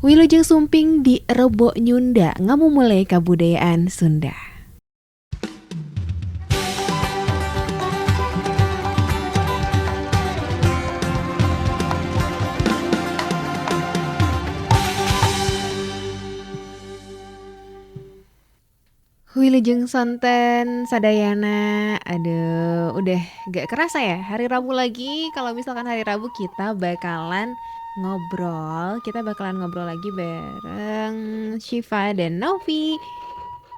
Wilujeng Sumping di Rebo Nyunda ngamumule kabudayaan Sunda. Wilujeng sonten sadayana. Aduh, udah gak kerasa ya hari Rabu lagi. Kalau misalkan hari Rabu kita bakalan ngobrol lagi bareng Syifa dan Novi.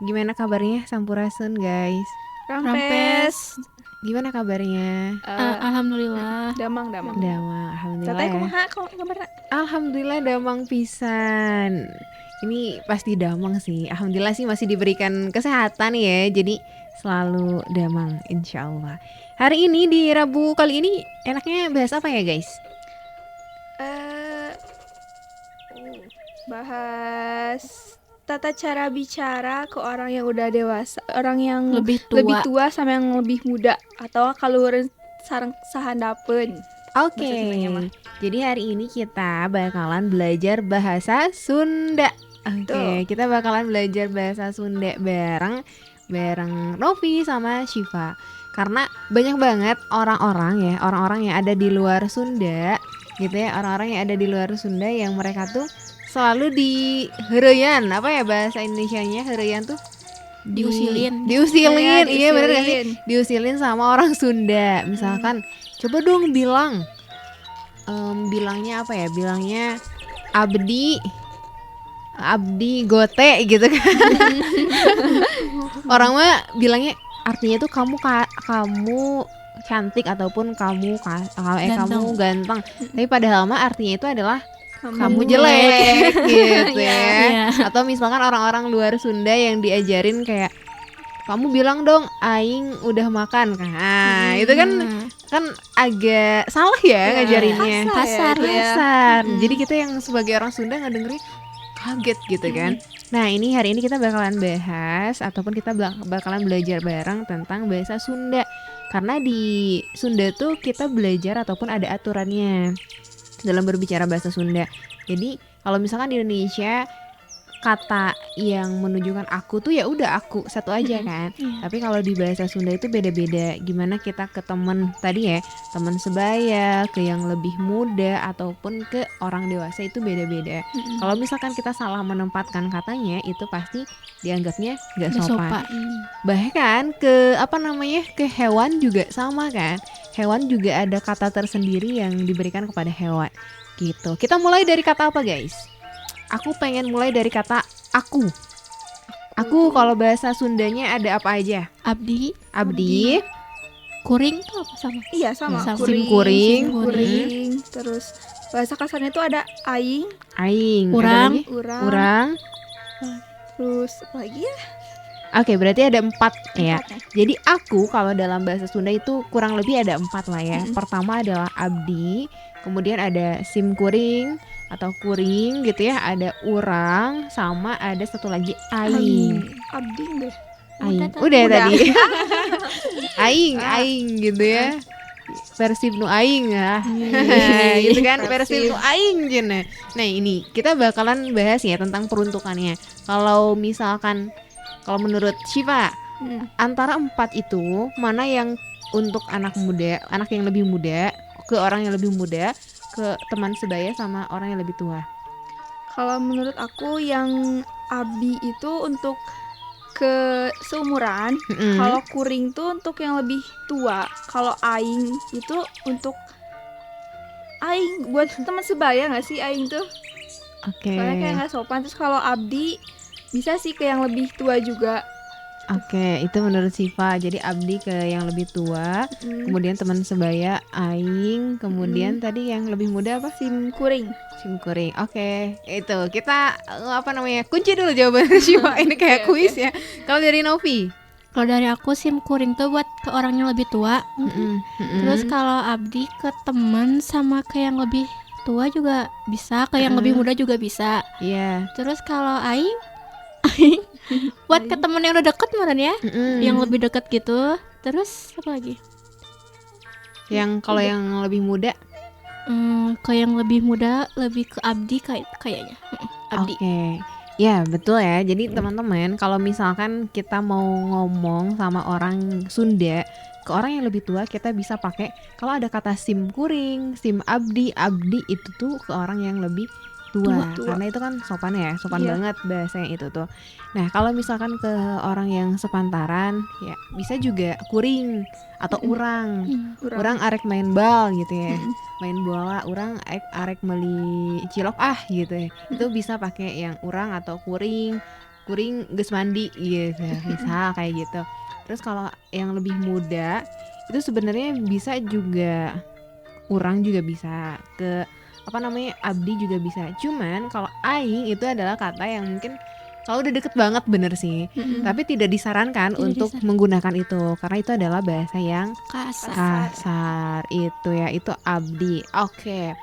Gimana kabarnya Sampurasun guys? Rampes. Gimana kabarnya? Alhamdulillah. Damang. Alhamdulillah Tatay ya. kumaha kabarna? Alhamdulillah damang pisan. Ini pasti damang sih. Alhamdulillah sih masih diberikan kesehatan ya. Jadi selalu damang insyaallah. Hari ini di Rabu kali ini enaknya bahas apa ya guys? Bahas tata cara bicara ke orang yang udah dewasa, orang yang Lebih tua sama yang lebih muda, atau kalau sareng sahandapeun. Oke. Bahasa Sundanya mah. Jadi hari ini kita bakalan belajar bahasa Sunda. Oke, kita bakalan belajar bahasa Sunda bareng Novi sama Syifa. Karena banyak banget orang-orang yang ada di luar Sunda gitu ya, orang-orang yang ada di luar Sunda yang mereka tuh selalu diheureyan, apa ya bahasa Indonesianya heureyan tuh? Diusilin. Iya bener gak sih? Diusilin sama orang Sunda. Misalkan coba dong bilang bilangnya apa ya? Bilangnya abdi gote gitu kan. Orang mah bilangnya artinya tuh kamu cantik ataupun kamu ganteng. Tapi padahal mah artinya itu adalah kamu jelek gitu ya. Iya. Atau misalkan orang-orang luar Sunda yang diajarin kayak kamu bilang dong aing udah makan. Nah, itu kan agak salah ya ngajarinnya. Kasar. Jadi kita yang sebagai orang Sunda ngedengerin kaget gitu kan. Nah, hari ini kita bakalan bahas ataupun kita bakalan belajar bareng tentang bahasa Sunda. Karena di Sunda tuh kita belajar ataupun ada aturannya dalam berbicara bahasa Sunda. Jadi kalau misalkan di Indonesia kata yang menunjukkan aku tuh ya udah aku satu aja kan. Tapi kalau di bahasa Sunda itu beda-beda. Gimana kita ke teman tadi ya, teman sebaya, ke yang lebih muda ataupun ke orang dewasa itu beda-beda. Kalau misalkan kita salah menempatkan katanya itu pasti dianggapnya nggak sopan. Bahkan ke ke hewan juga sama kan. Hewan juga ada kata tersendiri yang diberikan kepada hewan gitu. Kita mulai dari kata apa guys? Aku pengen mulai dari kata aku. Aku kalau bahasa Sundanya ada apa aja? Abdi. Kuring itu apa sama? Iya sama. Kuring. Terus bahasa kasarnya itu ada aing. Urang. Terus apa lagi ya? Oke, berarti ada 4 ya. Jadi aku kalau dalam bahasa Sunda itu kurang lebih ada 4 lah ya. Pertama adalah abdi, kemudian ada simkuring atau kuring gitu ya, ada urang, sama ada satu lagi aing. Abdi deh. Udah tadi. aing gitu ya. Persib nu aing ya. Gitu kan, Persib nu aing jene. Nah, ini kita bakalan bahas ya tentang peruntukannya. Kalau menurut Syifa, antara 4 itu mana yang untuk anak yang lebih muda, ke orang yang lebih muda, ke teman sebaya sama orang yang lebih tua? Kalau menurut aku yang abdi itu untuk ke seumuran, kalau kuring tuh untuk yang lebih tua, kalau aing itu untuk aing buat teman sebaya nggak sih aing tuh? Oke. Soalnya kayak nggak sopan. Terus kalau abdi bisa sih ke yang lebih tua juga. Oke, itu menurut Syifa. Jadi abdi ke yang lebih tua, kemudian teman sebaya aing, kemudian tadi yang lebih muda apa? Simkuring. Oke, itu kita kunci dulu jawaban Syifa. Ini kayak kuis ya. Kalau dari Novi? Kalau dari aku simkuring tuh buat ke orang yang lebih tua. Terus kalau abdi ke teman sama ke yang lebih tua juga bisa, ke yang lebih muda juga bisa. Iya. Terus kalau aing buat ke temen yang udah deket mana ya, yang lebih deket gitu. Terus apa lagi? Kalau yang lebih muda? Ke yang lebih muda lebih ke abdi kayaknya. abdi. Oke. Ya, betul ya. Jadi teman-teman, kalau misalkan kita mau ngomong sama orang Sunda ke orang yang lebih tua, kita bisa pakai kalau ada kata sim kuring, sim abdi, abdi itu tuh ke orang yang lebih tua. Tua. Karena itu kan sopan ya, sopan Iya. banget bahasanya itu tuh. Nah, kalau misalkan ke orang yang sepantaran, ya bisa juga kuring atau urang. Urang arek main bal gitu ya. Main bola, urang arek meli cilok gitu ya. Itu bisa pakai yang urang atau kuring geus mandi gitu, misal kayak gitu. Terus kalau yang lebih muda itu sebenarnya bisa juga urang juga bisa, ke apa namanya, abdi juga bisa. Cuman kalau aing itu adalah kata yang mungkin kalau udah deket banget bener sih, tapi tidak disarankan Tidak untuk menggunakan itu karena itu adalah bahasa yang kasar itu ya, itu abdi. Oke.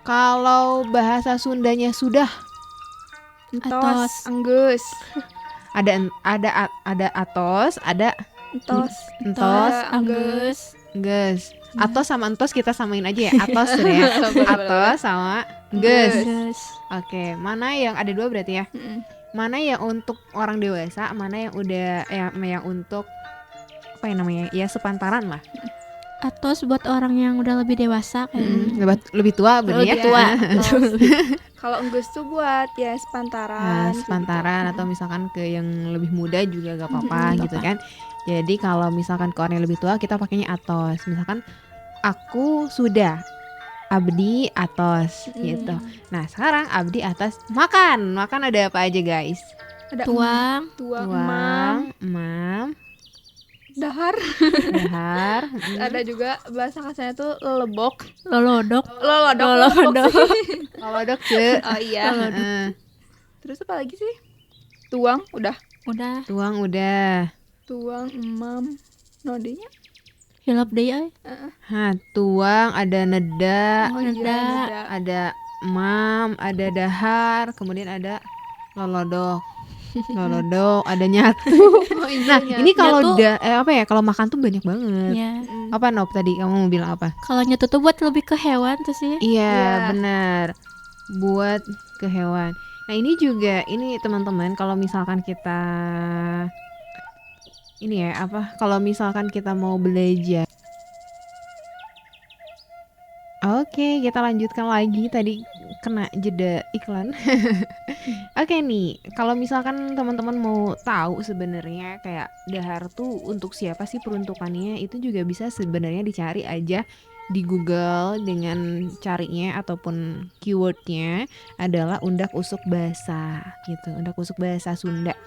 Kalau bahasa Sundanya sudah Entos, anggeus, ada atos, ada entos, entos, anggeus. geus. Atos sama entos kita samain aja ya. Atos sudah ya. Atos sama geus. Geus. Oke, mana yang ada dua berarti ya? Mana yang untuk orang dewasa, mana yang udah yang untuk apa yang namanya? Ya sepantaran lah. Atos buat orang yang udah lebih dewasa kayaknya. Lebih tua bener ya. Lebih tua. Kalau enggeus tuh buat ya sepantaran. Sepantaran atau misalkan ke yang lebih muda juga gak apa-apa gitu kan. Jadi kalau misalkan ke orang yang lebih tua kita pakainya atos. Misalkan aku sudah abdi atos gitu. Nah sekarang abdi atas makan ada apa aja guys? Ada Tuang, Tuang, emam, dahar. dahar, Ada juga bahasa kasarnya tuh lelebok. lolodok, Lolodok. lolodok ce. Oh iya. Heeh. Terus apa lagi sih? Tuang udah. udah Tuang udah. Tuang, emam, nodenya. hilap deui euy. Tuang ada neda, Oh iya, Neda. neda. ada emam, ada dahar, kemudian ada lolodok. Lolodok, ada nyatu. Nah, ini kalau Nyatu. kalau makan tuh banyak banget. Ya. Apa Nop tadi kamu mau bilang apa? Kalau nyatu tuh buat lebih ke hewan tuh sih. Iya, Iya. benar. Buat ke hewan. Nah, ini juga teman-teman kalau misalkan kita kalau misalkan kita mau belajar. Oke, kita lanjutkan lagi, tadi kena jeda iklan. Oke nih, kalau misalkan teman-teman mau tahu sebenarnya kayak dahar tuh untuk siapa sih peruntukannya, itu juga bisa sebenarnya dicari aja di Google dengan carinya ataupun keywordnya adalah undak usuk bahasa gitu, undak usuk bahasa Sunda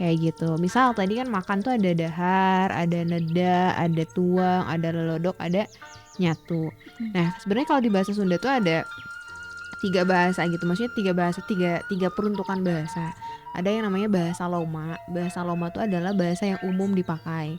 kayak gitu. Misal tadi kan makan tuh ada dahar, ada neda, ada tuang, ada lelodok, ada nyatu. Nah sebenarnya kalau di bahasa Sunda tuh ada 3 bahasa gitu, maksudnya 3 bahasa, tiga peruntukan bahasa. Ada yang namanya bahasa Loma. Bahasa Loma tuh adalah bahasa yang umum dipakai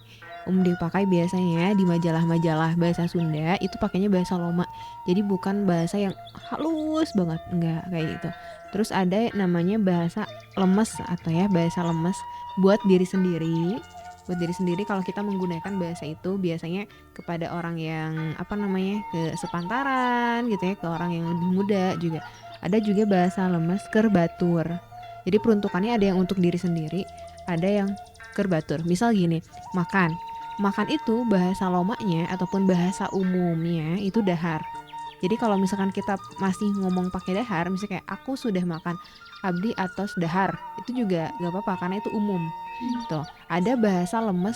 biasanya di majalah-majalah bahasa Sunda itu pakainya bahasa Loma. Jadi bukan bahasa yang halus banget, enggak kayak gitu. Terus ada namanya bahasa lemes atau bahasa lemes buat diri sendiri. Kalau kita menggunakan bahasa itu biasanya kepada orang yang ke sepantaran gitu ya, ke orang yang lebih muda juga. Ada juga bahasa lemes kerbatur. Jadi peruntukannya ada yang untuk diri sendiri, ada yang kerbatur. Misal gini, makan itu bahasa lomanya ataupun bahasa umumnya itu dahar. Jadi kalau misalkan kita masih ngomong pakai dahar, misalnya kayak aku sudah makan, abdi atos dahar, itu juga gak apa-apa karena itu umum. Tuh, ada bahasa lemes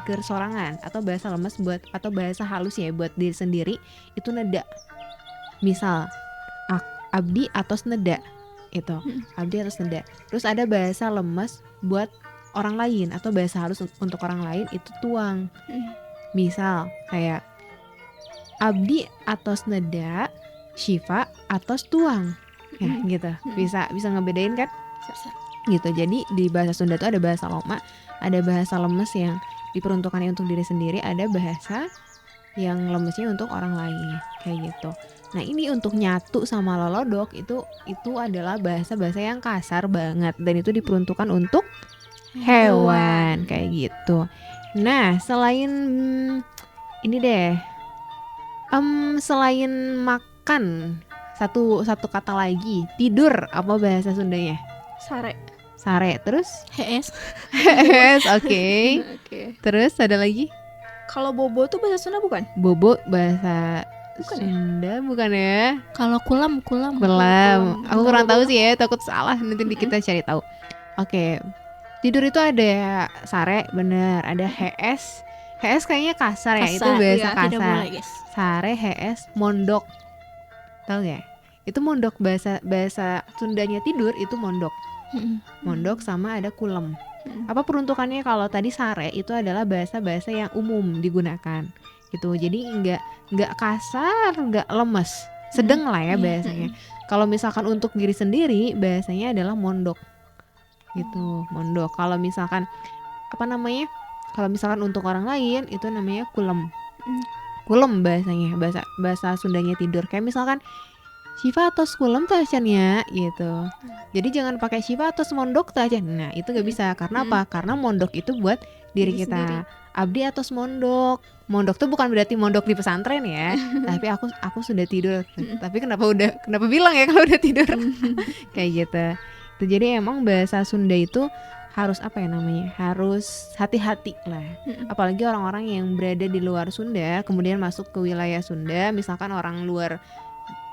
kersorangan atau bahasa lemes atau bahasa halus ya buat diri sendiri itu neda. Misal abdi atos neda itu, abdi atos neda. Terus ada bahasa lemes buat orang lain atau bahasa halus untuk orang lain itu tuang. Misal kayak abdi atos neda, Syifa atos tuang. Ya gitu. Bisa ngebedain kan? Gitu. Jadi di bahasa Sunda tuh ada bahasa Loma, ada bahasa lemes yang diperuntukannya untuk diri sendiri, ada bahasa yang lemesnya untuk orang lain kayak gitu. Nah ini untuk nyatu sama lolodok itu adalah bahasa-bahasa yang kasar banget dan itu diperuntukkan untuk hewan kayak gitu. Nah selain ini deh, selain makan satu kata lagi. Tidur apa bahasa Sundanya? Sare. Sare. Terus HS. yes, oke. Oke. Terus ada lagi? Kalau bobo tuh bahasa Sunda bukan? Bobo bahasa Bukan ya? Sunda bukan ya? Kalau kulam Belam. Aku kurang Kalau tahu sih ya, takut salah, nanti kita cari tahu. Oke. Tidur itu ada sare, bener. Ada HS. HS kayaknya kasar ya, itu Kasar, bahasa iya, tidak kasar. boleh guys. Sare, HS, mondok. Tahu gak? Itu mondok, bahasa Sundanya tidur itu mondok. Mondok sama ada kulem. Apa peruntukannya? Kalau tadi sare itu adalah bahasa-bahasa yang umum digunakan gitu. Jadi nggak kasar, nggak lemes, sedang lah ya bahasanya. Kalau misalkan untuk diri sendiri bahasanya adalah mondok gitu, mondok. Kalau misalkan apa namanya? Kalau misalkan untuk orang lain itu namanya kulem. Kulem bahasanya, bahasa Sundanya tidur. Kayak misalkan Syifa atau kulem tuh acannya gitu. Jadi jangan pakai Syifa atau mondok tuh aja. Nah, itu gak bisa. Karena apa? Karena mondok itu buat diri kita. sendiri. Abdi atau mondok. Mondok tuh bukan berarti mondok di pesantren ya. Tapi aku sudah tidur. Tapi kenapa bilang ya kalau udah tidur? Kayak gitu. Jadi emang bahasa Sunda itu harus apa ya namanya? Harus hati-hati lah. Apalagi orang-orang yang berada di luar Sunda kemudian masuk ke wilayah Sunda, misalkan orang luar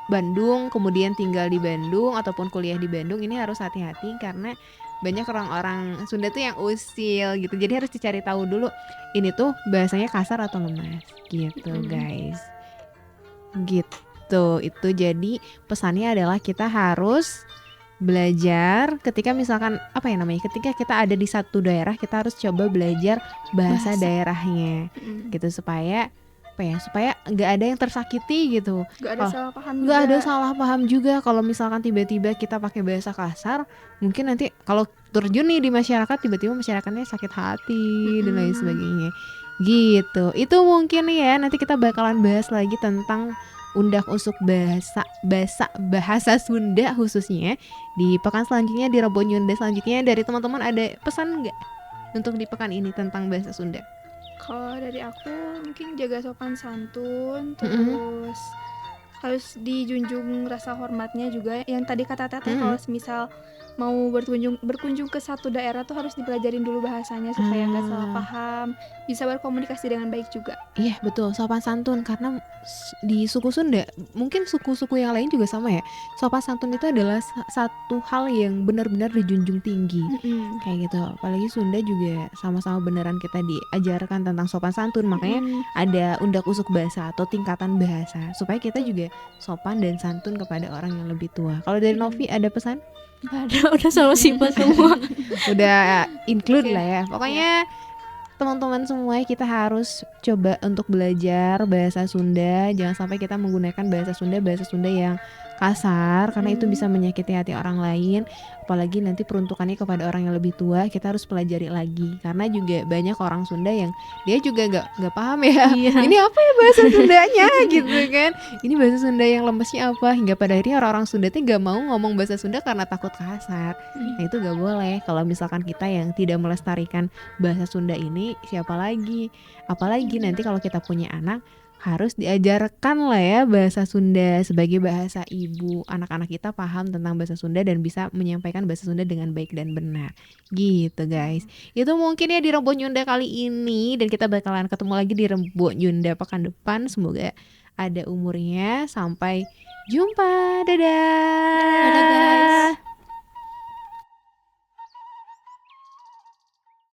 Bandung kemudian tinggal di Bandung ataupun kuliah di Bandung, ini harus hati-hati karena banyak orang-orang Sunda tuh yang usil gitu. Jadi harus dicari tahu dulu ini tuh bahasanya kasar atau lemas gitu guys. Gitu. Itu jadi pesannya adalah kita harus belajar ketika misalkan apa ya namanya, ketika kita ada di satu daerah kita harus coba belajar bahasa daerahnya gitu supaya apa ya, supaya nggak ada yang tersakiti gitu. Gak ada salah paham juga. Nggak ada salah paham juga kalau misalkan tiba-tiba kita pakai bahasa kasar, mungkin nanti kalau terjun nih di masyarakat tiba-tiba masyarakatnya sakit hati dan lain sebagainya gitu. Itu mungkin ya, nanti kita bakalan bahas lagi tentang undak-usuk bahasa Sunda khususnya di pekan selanjutnya, di Rebo Nyunda selanjutnya. Dari teman-teman ada pesan nggak untuk di pekan ini tentang bahasa Sunda? Kalau dari aku mungkin jaga sopan santun, terus harus dijunjung rasa hormatnya juga. Yang tadi kata Teteh, kalau misal mau berkunjung ke satu daerah tuh harus dipelajarin dulu bahasanya supaya nggak salah paham, bisa berkomunikasi dengan baik juga. Iya betul, sopan santun, karena di suku Sunda, mungkin suku-suku yang lain juga sama ya. Sopan santun itu adalah satu hal yang benar-benar dijunjung tinggi. Kayak gitu. Apalagi Sunda juga sama-sama beneran kita diajarkan tentang sopan santun. Makanya ada undak-usuk bahasa atau tingkatan bahasa supaya kita juga sopan dan santun kepada orang yang lebih tua. Kalau dari Novi ada pesan? Gak ada, udah sama simpel semua. Udah include lah ya. Pokoknya teman-teman semua kita harus coba untuk belajar bahasa Sunda. Jangan sampai kita menggunakan bahasa Sunda yang kasar, karena itu bisa menyakiti hati orang lain. Apalagi nanti peruntukannya kepada orang yang lebih tua, kita harus pelajari lagi. Karena juga banyak orang Sunda yang dia juga nggak paham ya. Ini apa ya bahasa Sundanya gitu kan? Ini bahasa Sunda yang lemesnya apa? Hingga pada akhirnya orang-orang Sunda tuh nggak mau ngomong bahasa Sunda karena takut kasar. Nah itu nggak boleh. Kalau misalkan kita yang tidak melestarikan bahasa Sunda ini, siapa lagi? Apalagi nanti kalau kita punya anak, harus diajarkan lah ya bahasa Sunda sebagai bahasa ibu. Anak-anak kita paham tentang bahasa Sunda dan bisa menyampaikan bahasa Sunda dengan baik dan benar. Gitu guys. Itu mungkin ya di Rebo Nyunda kali ini, dan kita bakalan ketemu lagi di Rebo Nyunda pekan depan. Semoga ada umurnya. Sampai jumpa. Dadah. Dadah guys.